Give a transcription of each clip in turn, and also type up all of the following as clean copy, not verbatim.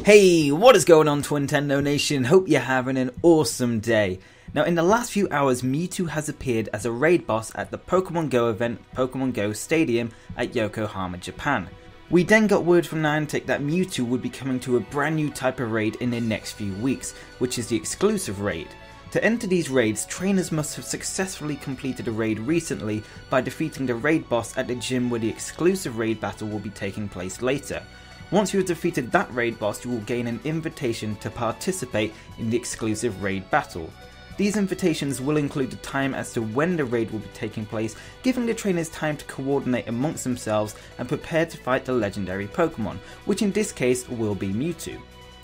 Hey, what is going on, Twintendo Nation? Hope you're having an awesome day. Now, in the last few hours, Mewtwo has appeared as a raid boss at the Pokemon Go event, Pokemon Go Stadium at Yokohama, Japan. We then got word from Niantic that Mewtwo would be coming to a brand new type of raid in the next few weeks, which is the exclusive raid. To enter these raids, trainers must have successfully completed a raid recently by defeating the raid boss at the gym where the exclusive raid battle will be taking place later. Once you have defeated that raid boss, you will gain an invitation to participate in the exclusive raid battle. These invitations will include the time as to when the raid will be taking place, giving the trainers time to coordinate amongst themselves and prepare to fight the legendary Pokemon, which in this case will be Mewtwo.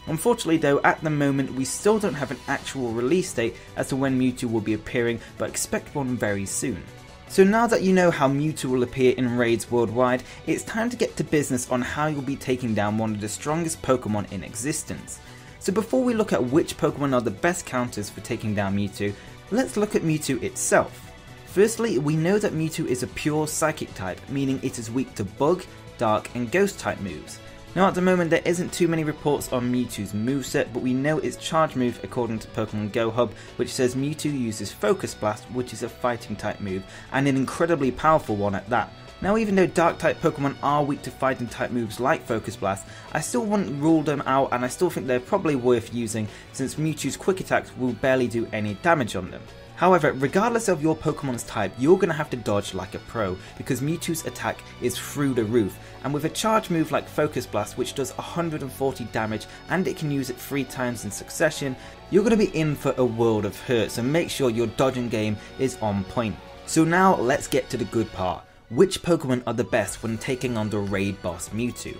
Unfortunately though, at the moment we still don't have an actual release date as to when Mewtwo will be appearing, but expect one very soon. So now that you know how Mewtwo will appear in raids worldwide, it's time to get to business on how you'll be taking down one of the strongest Pokemon in existence. So before we look at which Pokemon are the best counters for taking down Mewtwo, let's look at Mewtwo itself. Firstly, we know that Mewtwo is a pure Psychic type, meaning it is weak to Bug, Dark and Ghost type moves. Now at the moment there isn't too many reports on Mewtwo's moveset, but we know its charge move according to Pokemon Go Hub, which says Mewtwo uses Focus Blast, which is a fighting type move, and an incredibly powerful one at that. Now even though Dark type Pokemon are weak to fighting type moves like Focus Blast, I still wouldn't rule them out and I still think they're probably worth using since Mewtwo's quick attacks will barely do any damage on them. However, regardless of your Pokemon's type, you're going to have to dodge like a pro, because Mewtwo's attack is through the roof, and with a charge move like Focus Blast which does 140 damage and it can use it 3 times in succession, you're going to be in for a world of hurt, so make sure your dodging game is on point. So now let's get to the good part. Which Pokemon are the best when taking on the raid boss Mewtwo?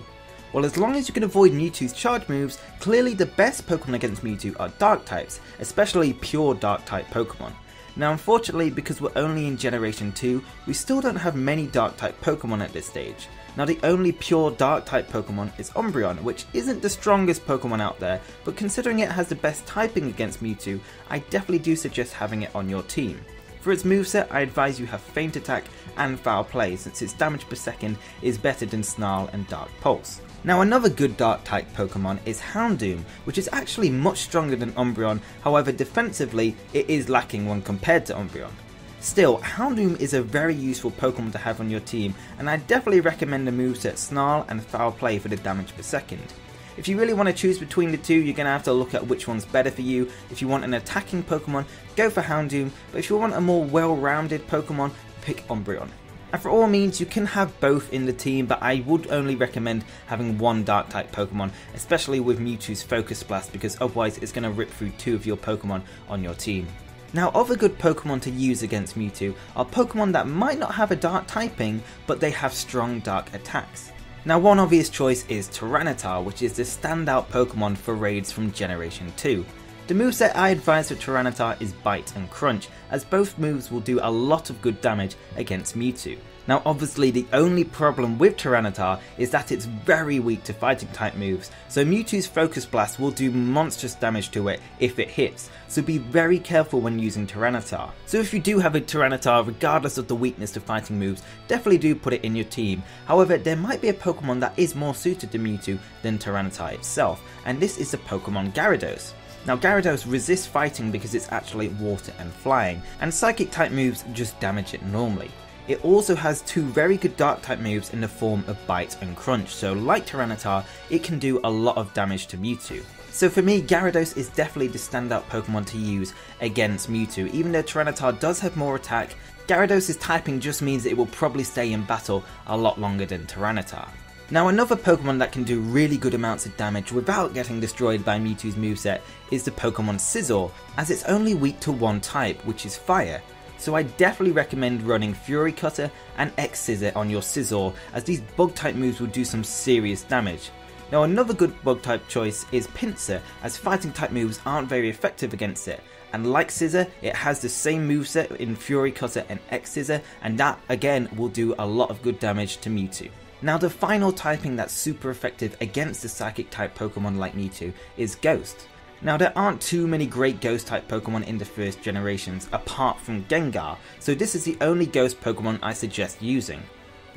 Well, as long as you can avoid Mewtwo's charge moves, clearly the best Pokemon against Mewtwo are Dark types, especially pure Dark type Pokemon. Now unfortunately, because we're only in Generation 2, we still don't have many Dark type Pokemon at this stage. Now the only pure Dark type Pokemon is Umbreon, which isn't the strongest Pokemon out there, but considering it has the best typing against Mewtwo, I definitely do suggest having it on your team. For its moveset, I advise you have Feint Attack and Foul Play, since its damage per second is better than Snarl and Dark Pulse. Now another good Dark type Pokemon is Houndoom, which is actually much stronger than Umbreon, however defensively it is lacking when compared to Umbreon. Still, Houndoom is a very useful Pokemon to have on your team, and I definitely recommend the moveset Snarl and Foul Play for the damage per second. If you really want to choose between the two, you're going to have to look at which one's better for you. If you want an attacking Pokemon, go for Houndoom, but if you want a more well-rounded Pokemon, pick Umbreon. And for all means, you can have both in the team, but I would only recommend having one Dark type Pokemon, especially with Mewtwo's Focus Blast, because otherwise it's going to rip through 2 of your Pokemon on your team. Now other good Pokemon to use against Mewtwo are Pokemon that might not have a Dark typing, but they have strong Dark attacks. Now one obvious choice is Tyranitar, which is the standout Pokemon for raids from Generation 2. The moveset I advise for Tyranitar is Bite and Crunch, as both moves will do a lot of good damage against Mewtwo. Now obviously the only problem with Tyranitar is that it's very weak to fighting type moves, so Mewtwo's Focus Blast will do monstrous damage to it if it hits, so be very careful when using Tyranitar. So if you do have a Tyranitar, regardless of the weakness to fighting moves, definitely do put it in your team. However, there might be a Pokemon that is more suited to Mewtwo than Tyranitar itself, and this is the Pokemon Gyarados. Now Gyarados resists fighting because it's actually water and flying, and Psychic type moves just damage it normally. It also has 2 very good Dark type moves in the form of Bite and Crunch, so like Tyranitar, it can do a lot of damage to Mewtwo. So for me, Gyarados is definitely the standout Pokemon to use against Mewtwo. Even though Tyranitar does have more attack, Gyarados' typing just means that it will probably stay in battle a lot longer than Tyranitar. Now another Pokemon that can do really good amounts of damage without getting destroyed by Mewtwo's moveset is the Pokemon Scizor, as it's only weak to one type, which is Fire. So I definitely recommend running Fury Cutter and X-Scissor on your Scizor, as these bug type moves will do some serious damage. Now another good bug type choice is Pinsir, as fighting type moves aren't very effective against it, and like Scissor, it has the same moveset in Fury Cutter and X-Scissor, and that again will do a lot of good damage to Mewtwo. Now the final typing that's super effective against the Psychic type Pokemon like Mewtwo is Ghost. Now there aren't too many great Ghost type Pokemon in the first generations apart from Gengar, so this is the only Ghost Pokemon I suggest using.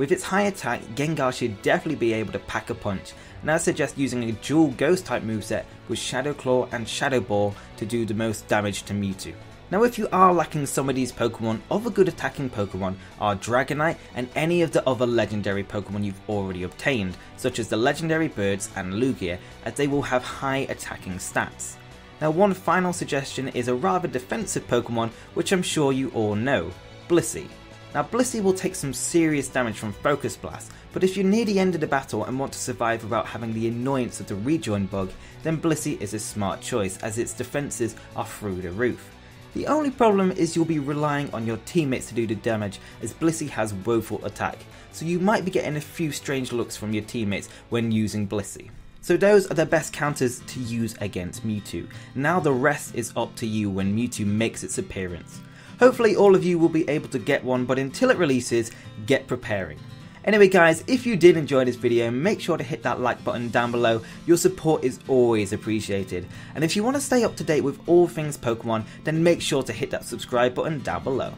With its high attack, Gengar should definitely be able to pack a punch, and I suggest using a dual Ghost type moveset with Shadow Claw and Shadow Ball to do the most damage to Mewtwo. Now if you are lacking some of these Pokemon, other good attacking Pokemon are Dragonite and any of the other legendary Pokemon you've already obtained, such as the legendary birds and Lugia, as they will have high attacking stats. Now one final suggestion is a rather defensive Pokemon which I'm sure you all know, Blissey. Now Blissey will take some serious damage from Focus Blast, but if you're near the end of the battle and want to survive without having the annoyance of the rejoin bug, then Blissey is a smart choice as its defences are through the roof. The only problem is you'll be relying on your teammates to do the damage, as Blissey has woeful attack, so you might be getting a few strange looks from your teammates when using Blissey. So those are the best counters to use against Mewtwo. Now the rest is up to you when Mewtwo makes its appearance. Hopefully all of you will be able to get one, but until it releases, get preparing. Anyway guys, if you did enjoy this video, make sure to hit that like button down below. Your support is always appreciated. And if you want to stay up to date with all things Pokemon, then make sure to hit that subscribe button down below.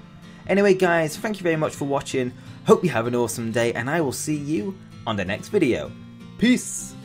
Anyway guys, thank you very much for watching. Hope you have an awesome day, and I will see you on the next video. Peace!